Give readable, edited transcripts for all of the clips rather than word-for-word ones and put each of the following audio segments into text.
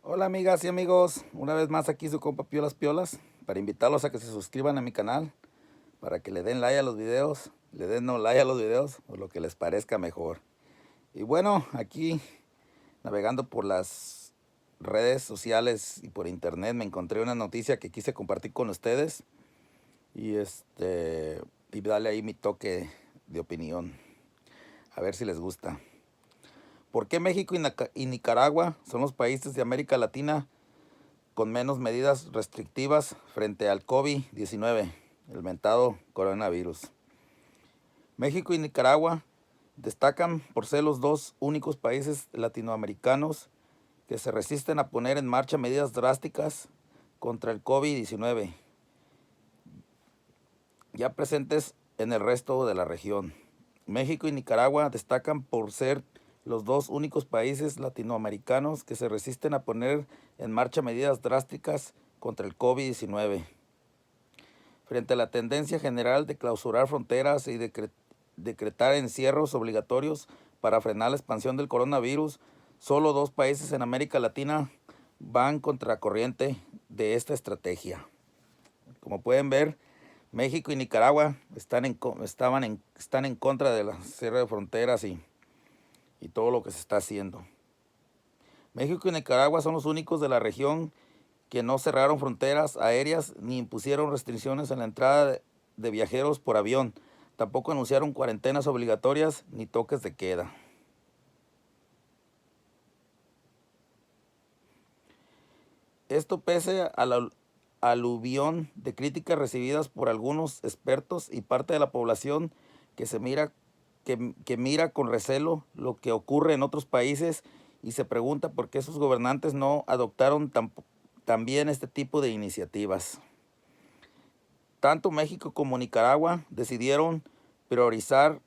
Hola amigas y amigos, una vez más aquí su compa Piolas Piolas para invitarlos a que se suscriban a mi canal, para que le den like a los videos, le den no like a los videos o lo que les parezca mejor. Y bueno, aquí navegando por las redes sociales y por internet me encontré una noticia que quise compartir con ustedes y darle ahí mi toque de opinión, a ver si les gusta. ¿Por qué México y Nicaragua son los países de América Latina con menos medidas restrictivas frente al COVID-19, el mentado coronavirus? México y Nicaragua destacan por ser los dos únicos países latinoamericanos que se resisten a poner en marcha medidas drásticas contra el COVID-19, ya presentes en el resto de la región. México y Nicaragua destacan por ser los dos únicos países latinoamericanos que se resisten a poner en marcha medidas drásticas contra el COVID-19. Frente a la tendencia general de clausurar fronteras y decretar encierros obligatorios para frenar la expansión del coronavirus, solo dos países en América Latina van contracorriente de esta estrategia. Como pueden ver, México y Nicaragua están en contra de la cierre de fronteras y todo lo que se está haciendo. México y Nicaragua son los únicos de la región que no cerraron fronteras aéreas ni impusieron restricciones en la entrada de viajeros por avión. Tampoco anunciaron cuarentenas obligatorias ni toques de queda. Esto pese a la aluvión de críticas recibidas por algunos expertos y parte de la población que mira con recelo lo que ocurre en otros países y se pregunta por qué sus gobernantes no adoptaron también este tipo de iniciativas. Tanto México como Nicaragua decidieron priorizar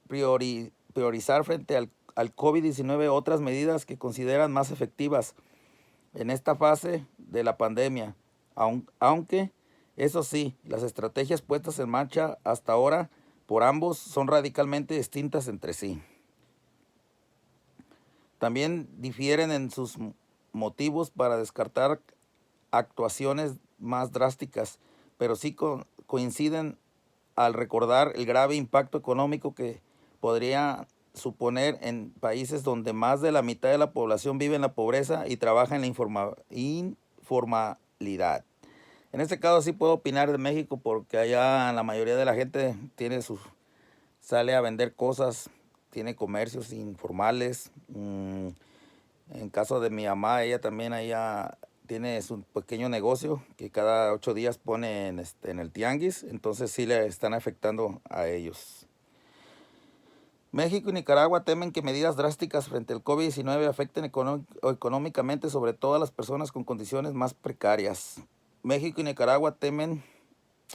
frente al COVID-19 otras medidas que consideran más efectivas en esta fase de la pandemia, aunque eso sí, las estrategias puestas en marcha hasta ahora por ambos son radicalmente distintas entre sí. También difieren en sus motivos para descartar actuaciones más drásticas, pero sí coinciden al recordar el grave impacto económico que podría suponer en países donde más de la mitad de la población vive en la pobreza y trabaja en la informalidad. En este caso sí puedo opinar de México porque allá la mayoría de la gente sale a vender cosas, tiene comercios informales. En caso de mi mamá, ella también allá tiene su pequeño negocio que cada 8 días pone en el tianguis, entonces sí le están afectando a ellos. México y Nicaragua temen que medidas drásticas frente al COVID-19 afecten económicamente sobre todo a las personas con condiciones más precarias. México y Nicaragua temen,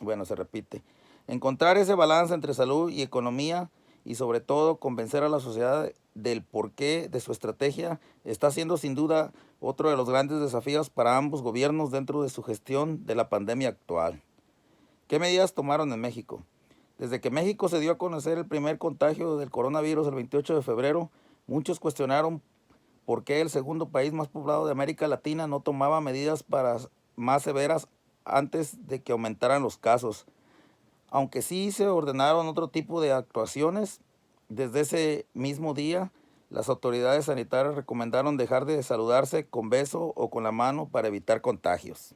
bueno, se repite, encontrar ese balance entre salud y economía y sobre todo convencer a la sociedad del porqué de su estrategia está siendo sin duda otro de los grandes desafíos para ambos gobiernos dentro de su gestión de la pandemia actual. ¿Qué medidas tomaron en México? Desde que México se dio a conocer el primer contagio del coronavirus el 28 de febrero, muchos cuestionaron por qué el segundo país más poblado de América Latina no tomaba medidas más severas antes de que aumentaran los casos. Aunque sí se ordenaron otro tipo de actuaciones, desde ese mismo día las autoridades sanitarias recomendaron dejar de saludarse con beso o con la mano para evitar contagios.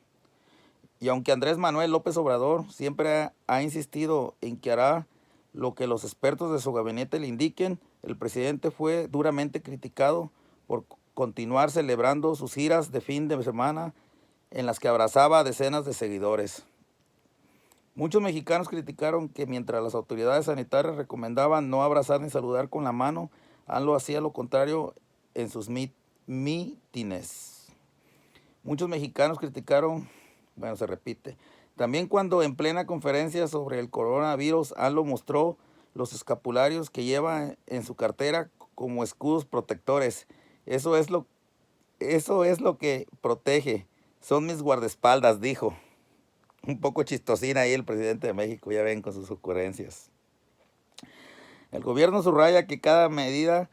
Y aunque Andrés Manuel López Obrador siempre ha insistido en que hará lo que los expertos de su gabinete le indiquen, el presidente fue duramente criticado por continuar celebrando sus giras de fin de semana en las que abrazaba a decenas de seguidores. Muchos mexicanos criticaron que mientras las autoridades sanitarias recomendaban no abrazar ni saludar con la mano, AMLO hacía lo contrario en sus mítines. Muchos mexicanos criticaron, bueno, se repite. También cuando en plena conferencia sobre el coronavirus, AMLO mostró los escapularios que lleva en su cartera como escudos protectores. Eso es lo que protege. Son mis guardaespaldas, dijo. Un poco chistosina ahí el presidente de México, ya ven, con sus ocurrencias. El gobierno subraya que cada medida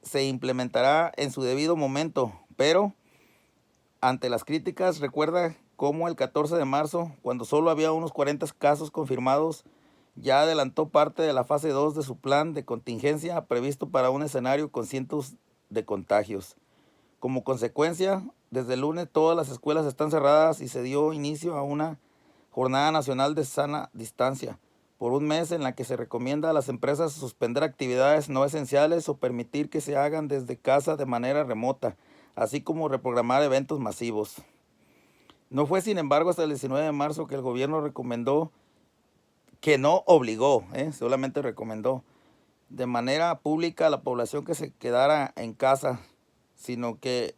se implementará en su debido momento, pero Ante las críticas, recuerda cómo el 14 de marzo, cuando solo había unos 40 casos confirmados, ya adelantó parte de la fase 2 de su plan de contingencia previsto para un escenario con cientos de contagios. Como consecuencia, desde el lunes todas las escuelas están cerradas y se dio inicio a una jornada nacional de sana distancia por un mes en la que se recomienda a las empresas suspender actividades no esenciales o permitir que se hagan desde casa de manera remota, así como reprogramar eventos masivos. No fue, sin embargo, hasta el 19 de marzo que el gobierno recomendó, que no obligó, solamente recomendó de manera pública a la población que se quedara en casa, sino que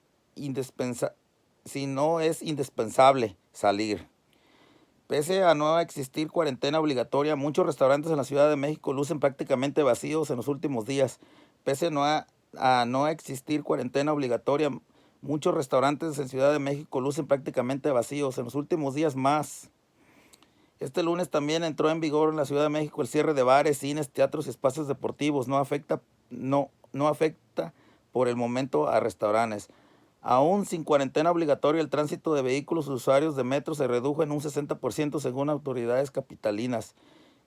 si no es indispensable salir. Pese a no existir cuarentena obligatoria, muchos restaurantes en la Ciudad de México lucen prácticamente vacíos en los últimos días. Pese a no existir cuarentena obligatoria, muchos restaurantes en Ciudad de México lucen prácticamente vacíos en los últimos días más. Este lunes también entró en vigor en la Ciudad de México el cierre de bares, cines, teatros y espacios deportivos. No afecta por el momento a restaurantes. Aún sin cuarentena obligatoria, el tránsito de vehículos usuarios de metro se redujo en un 60% según autoridades capitalinas.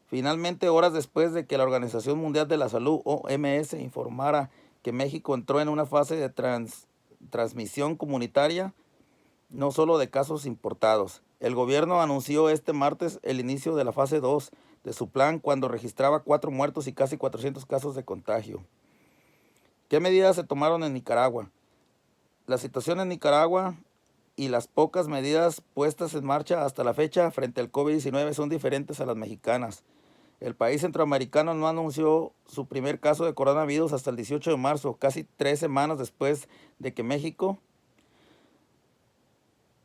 Finalmente, horas después de que la Organización Mundial de la Salud, OMS, informara que México entró en una fase de transmisión comunitaria, no solo de casos importados. El gobierno anunció este martes el inicio de la fase 2 de su plan cuando registraba 4 muertos y casi 400 casos de contagio. ¿Qué medidas se tomaron en Nicaragua? La situación en Nicaragua y las pocas medidas puestas en marcha hasta la fecha frente al COVID-19 son diferentes a las mexicanas. El país centroamericano no anunció su primer caso de coronavirus hasta el 18 de marzo, casi 3 semanas después de que México,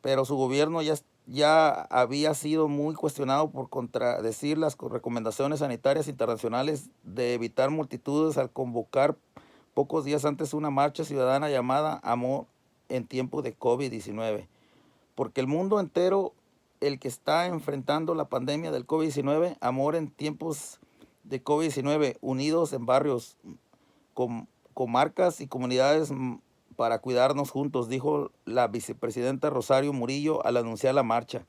pero su gobierno ya había sido muy cuestionado por contradecir las recomendaciones sanitarias internacionales de evitar multitudes al convocar pocos días antes una marcha ciudadana llamada Amor en tiempo de COVID-19. Porque el mundo entero, el que está enfrentando la pandemia del COVID-19, Amor en tiempos de COVID-19, unidos en barrios, comarcas y comunidades para cuidarnos juntos, dijo la vicepresidenta Rosario Murillo al anunciar la marcha.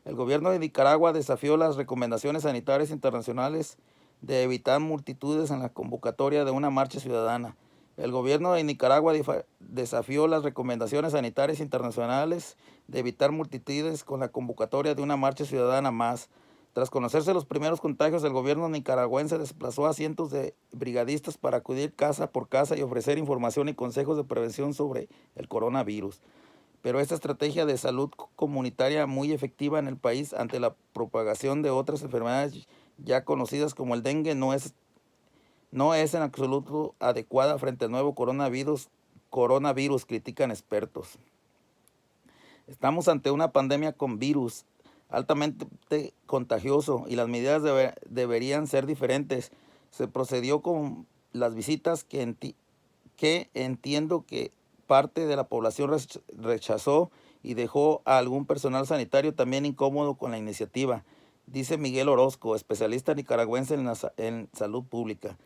El gobierno de Nicaragua desafió las recomendaciones sanitarias internacionales de evitar multitudes en la convocatoria de una marcha ciudadana. El gobierno de Nicaragua desafió las recomendaciones sanitarias internacionales de evitar multitudes con la convocatoria de una marcha ciudadana más. Tras conocerse los primeros contagios, el gobierno nicaragüense desplazó a cientos de brigadistas para acudir casa por casa y ofrecer información y consejos de prevención sobre el coronavirus. Pero esta estrategia de salud comunitaria muy efectiva en el país ante la propagación de otras enfermedades ya conocidas como el dengue no es en absoluto adecuada frente al nuevo coronavirus, critican expertos. Estamos ante una pandemia con virus altamente contagioso y las medidas deberían ser diferentes. Se procedió con las visitas que entiendo que parte de la población rechazó y dejó a algún personal sanitario también incómodo con la iniciativa, dice Miguel Orozco, especialista nicaragüense en salud pública.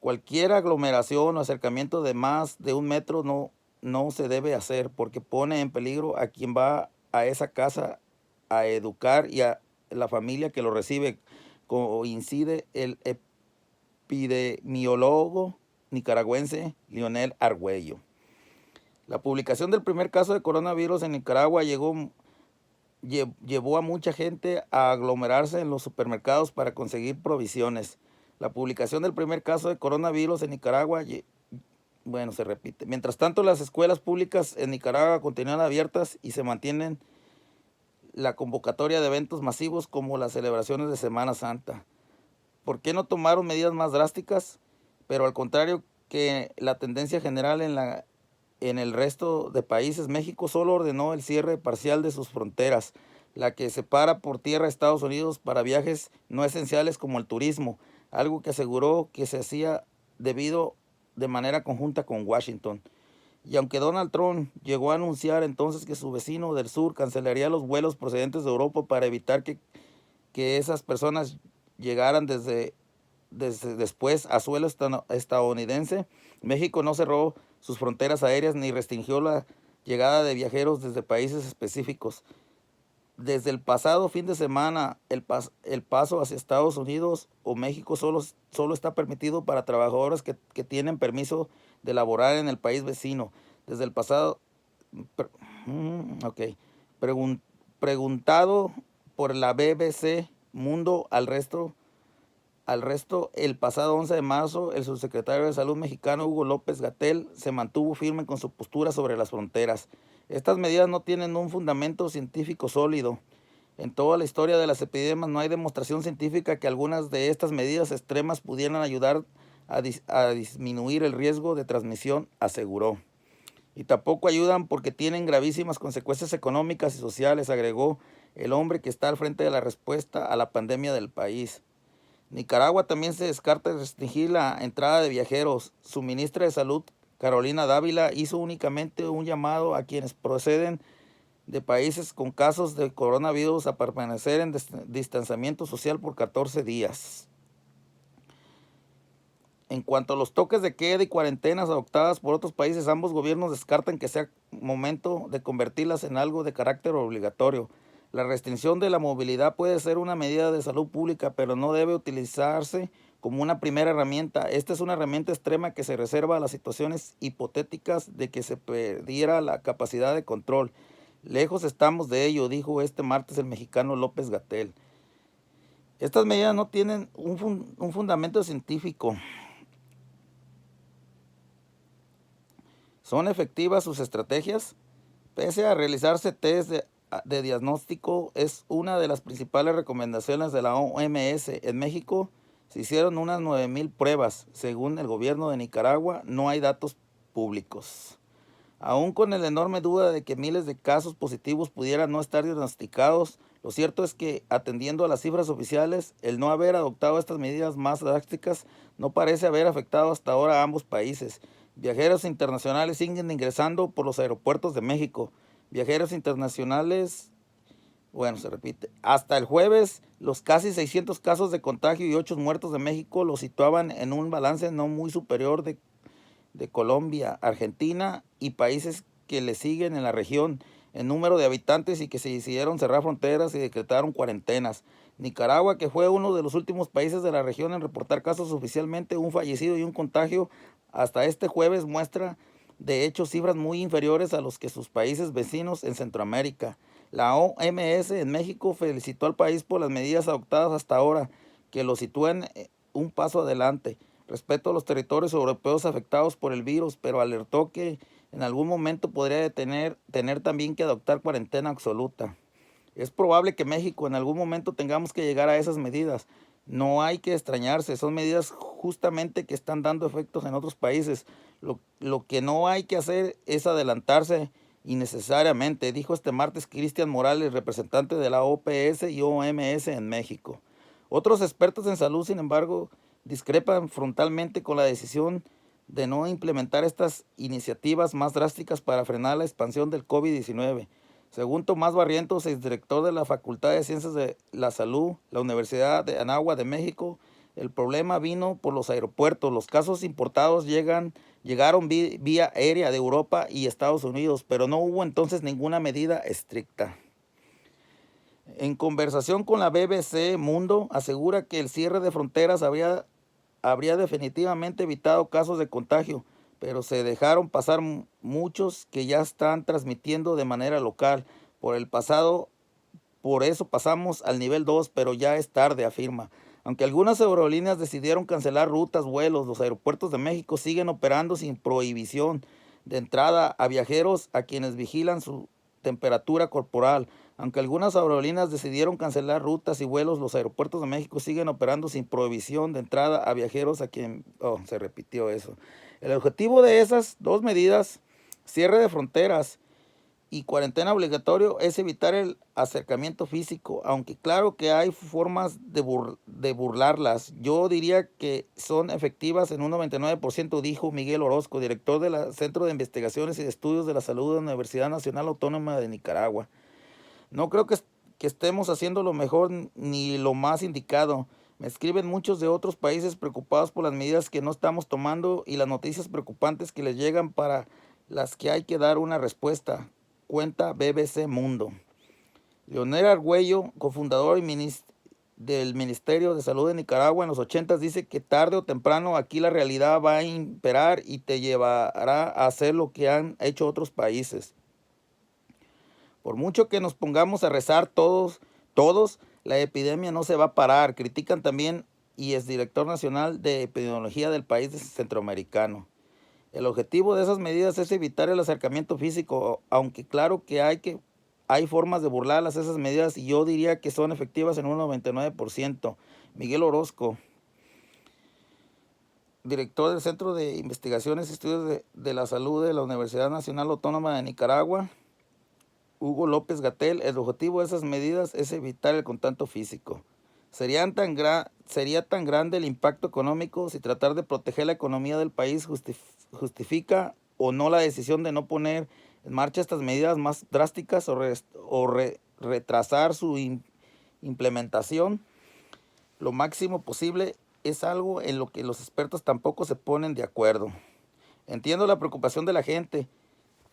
Cualquier aglomeración o acercamiento de más de 1 metro no se debe hacer porque pone en peligro a quien va a esa casa a educar y a la familia que lo recibe, coincide el epidemiólogo nicaragüense Leonel Argüello. La publicación del primer caso de coronavirus en Nicaragua llevó a mucha gente a aglomerarse en los supermercados para conseguir provisiones. La publicación del primer caso de coronavirus en Nicaragua, se repite. Mientras tanto, las escuelas públicas en Nicaragua continúan abiertas y se mantienen la convocatoria de eventos masivos como las celebraciones de Semana Santa. ¿Por qué no tomaron medidas más drásticas? Pero al contrario que la tendencia general en el resto de países, México solo ordenó el cierre parcial de sus fronteras, la que separa por tierra a Estados Unidos para viajes no esenciales como el turismo, algo que aseguró que se hacía de manera conjunta con Washington. Y aunque Donald Trump llegó a anunciar entonces que su vecino del sur cancelaría los vuelos procedentes de Europa para evitar que esas personas llegaran desde después a suelo estadounidense, México no cerró sus fronteras aéreas ni restringió llegada de viajeros desde países específicos. Desde el pasado fin de semana, el paso hacia Estados Unidos o México solo está permitido para trabajadores que tienen permiso de laborar en el país vecino. Desde el pasado, pre- ok, Pregun- preguntado por la BBC Mundo al resto, el pasado 11 de marzo, el subsecretario de Salud mexicano Hugo López-Gatell se mantuvo firme con su postura sobre las fronteras. Estas medidas no tienen un fundamento científico sólido. En toda la historia de las epidemias no hay demostración científica que algunas de estas medidas extremas pudieran ayudar a disminuir el riesgo de transmisión, aseguró. Y tampoco ayudan porque tienen gravísimas consecuencias económicas y sociales, agregó el hombre que está al frente de la respuesta a la pandemia del país. Nicaragua también se descarta restringir la entrada de viajeros. Su ministra de Salud, Carolina Dávila, hizo únicamente un llamado a quienes proceden de países con casos de coronavirus a permanecer en distanciamiento social por 14 días. En cuanto a los toques de queda y cuarentenas adoptadas por otros países, ambos gobiernos descartan que sea momento de convertirlas en algo de carácter obligatorio. La restricción de la movilidad puede ser una medida de salud pública, pero no debe utilizarse como una primera herramienta. Esta es una herramienta extrema que se reserva a las situaciones hipotéticas de que se perdiera la capacidad de control. Lejos estamos de ello, dijo este martes el mexicano López-Gatell. Estas medidas no tienen un fundamento científico. ¿Son efectivas sus estrategias? Pese a realizarse test de diagnóstico, es una de las principales recomendaciones de la OMS. En México se hicieron unas 9,000 pruebas. Según el gobierno de Nicaragua, no hay datos públicos. Aún con la enorme duda de que miles de casos positivos pudieran no estar diagnosticados, lo cierto es que, atendiendo a las cifras oficiales, el no haber adoptado estas medidas más drásticas no parece haber afectado hasta ahora a ambos países. Viajeros internacionales siguen ingresando por los aeropuertos de México. Viajeros internacionales, bueno, se repite. Hasta el jueves, los casi 600 casos de contagio y 8 muertos de México los situaban en un balance no muy superior de Colombia, Argentina y países que le siguen en la región en número de habitantes y que se decidieron cerrar fronteras y decretaron cuarentenas. Nicaragua, que fue uno de los últimos países de la región en reportar casos oficialmente, un fallecido y un contagio, hasta este jueves muestra de hecho cifras muy inferiores a los que sus países vecinos en Centroamérica. La OMS en México felicitó al país por las medidas adoptadas hasta ahora, que lo sitúan un paso adelante respecto a los territorios europeos afectados por el virus, pero alertó que en algún momento podría tener también que adoptar cuarentena absoluta. Es probable que México en algún momento tengamos que llegar a esas medidas. No hay que extrañarse, son medidas justamente que están dando efectos en otros países. Lo que no hay que hacer es adelantarse innecesariamente, dijo este martes Cristian Morales, representante de la OPS y OMS en México. Otros expertos en salud, sin embargo, discrepan frontalmente con la decisión de no implementar estas iniciativas más drásticas para frenar la expansión del COVID-19. Según Tomás Barrientos, exdirector de la Facultad de Ciencias de la Salud, la Universidad de Anáhuac de México, el problema vino por los aeropuertos. Los casos importados llegaron vía aérea de Europa y Estados Unidos, pero no hubo entonces ninguna medida estricta. En conversación con la BBC Mundo, asegura que el cierre de fronteras habría definitivamente evitado casos de contagio, pero se dejaron pasar muchos que ya están transmitiendo de manera local. Por eso pasamos al nivel 2, pero ya es tarde, afirma. Aunque algunas aerolíneas decidieron cancelar rutas, vuelos, los aeropuertos de México siguen operando sin prohibición de entrada a viajeros a quienes vigilan su temperatura corporal. Aunque algunas aerolíneas decidieron cancelar rutas y vuelos, los aeropuertos de México siguen operando sin prohibición de entrada a viajeros a quien... Oh, se repitió eso. El objetivo de esas dos medidas, cierre de fronteras y cuarentena obligatorio, es evitar el acercamiento físico, aunque claro que hay formas de burlarlas. Yo diría que son efectivas en un 99%, dijo Miguel Orozco, director del Centro de Investigaciones y de Estudios de la Salud de la Universidad Nacional Autónoma de Nicaragua. No creo que estemos haciendo lo mejor ni lo más indicado. Me escriben muchos de otros países preocupados por las medidas que no estamos tomando y las noticias preocupantes que les llegan para las que hay que dar una respuesta, cuenta BBC Mundo. Leonel Argüello, cofundador del Ministerio de Salud de Nicaragua en los 80, dice que tarde o temprano aquí la realidad va a imperar y te llevará a hacer lo que han hecho otros países. Por mucho que nos pongamos a rezar todos, la epidemia no se va a parar. Critican también y es director nacional de epidemiología del país centroamericano. El objetivo de esas medidas es evitar el acercamiento físico, aunque claro que hay formas de burlarlas esas medidas y yo diría que son efectivas en un 99%. Miguel Orozco, director del Centro de Investigaciones y Estudios de la Salud de la Universidad Nacional Autónoma de Nicaragua. Hugo López Gatell, el objetivo de esas medidas es evitar el contacto físico. Sería tan grande el impacto económico si tratar de proteger la economía del país justifica o no la decisión de no poner en marcha estas medidas más drásticas o retrasar su implementación lo máximo posible. Es algo en lo que los expertos tampoco se ponen de acuerdo. Entiendo la preocupación de la gente,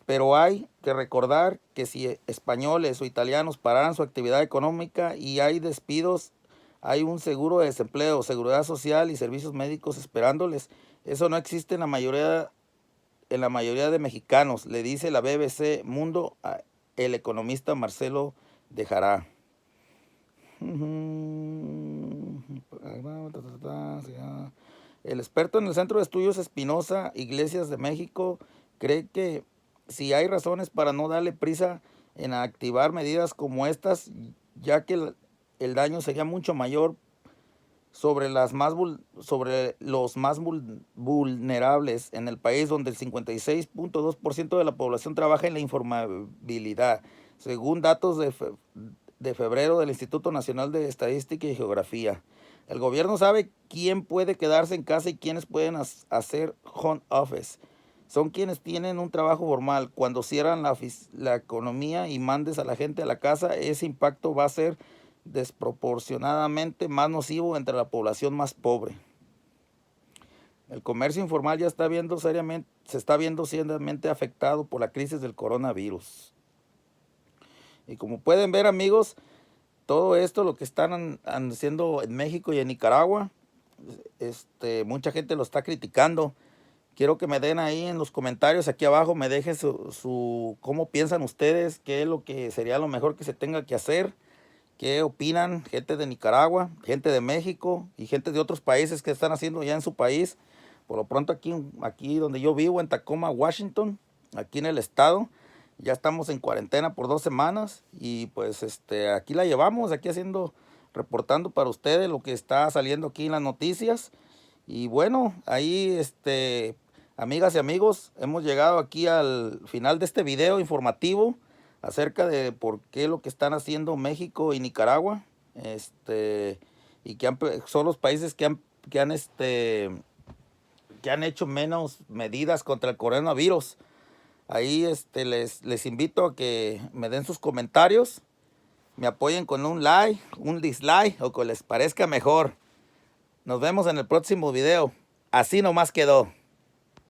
pero hay que recordar que si españoles o italianos pararan su actividad económica y hay despidos, hay un seguro de desempleo, seguridad social y servicios médicos esperándoles. Eso no existe en la mayoría de mexicanos, le dice la BBC Mundo el economista Marcelo de Jará. El experto en el Centro de Estudios Espinosa Iglesias de México cree que si hay razones para no darle prisa en activar medidas como estas, ya que el daño sería mucho mayor sobre los más vulnerables en el país, donde el 56.2% de la población trabaja en la informabilidad, según datos de febrero del Instituto Nacional de Estadística y Geografía. El gobierno sabe quién puede quedarse en casa y quiénes pueden hacer home office. Son quienes tienen un trabajo formal. Cuando cierran la economía y mandes a la gente a la casa, ese impacto va a ser desproporcionadamente más nocivo entre la población más pobre. El comercio informal se está viendo seriamente afectado por la crisis del coronavirus. Y como pueden ver, amigos, todo esto, lo que están haciendo en México y en Nicaragua, mucha gente lo está criticando. Quiero que me den ahí en los comentarios aquí abajo, me dejen cómo piensan ustedes, qué es lo que sería lo mejor que se tenga que hacer, qué opinan gente de Nicaragua, gente de México y gente de otros países que están haciendo ya en su país. Por lo pronto aquí donde yo vivo, en Tacoma, Washington, aquí en el estado, ya estamos en cuarentena por 2 semanas y pues aquí la llevamos, aquí reportando para ustedes lo que está saliendo aquí en las noticias. Y bueno, ahí amigas y amigos, hemos llegado aquí al final de este video informativo acerca de por qué lo que están haciendo México y Nicaragua, y que son los países que han hecho menos medidas contra el coronavirus. Ahí les invito a que me den sus comentarios, me apoyen con un like, un dislike o que les parezca mejor. Nos vemos en el próximo video. Así nomás quedó.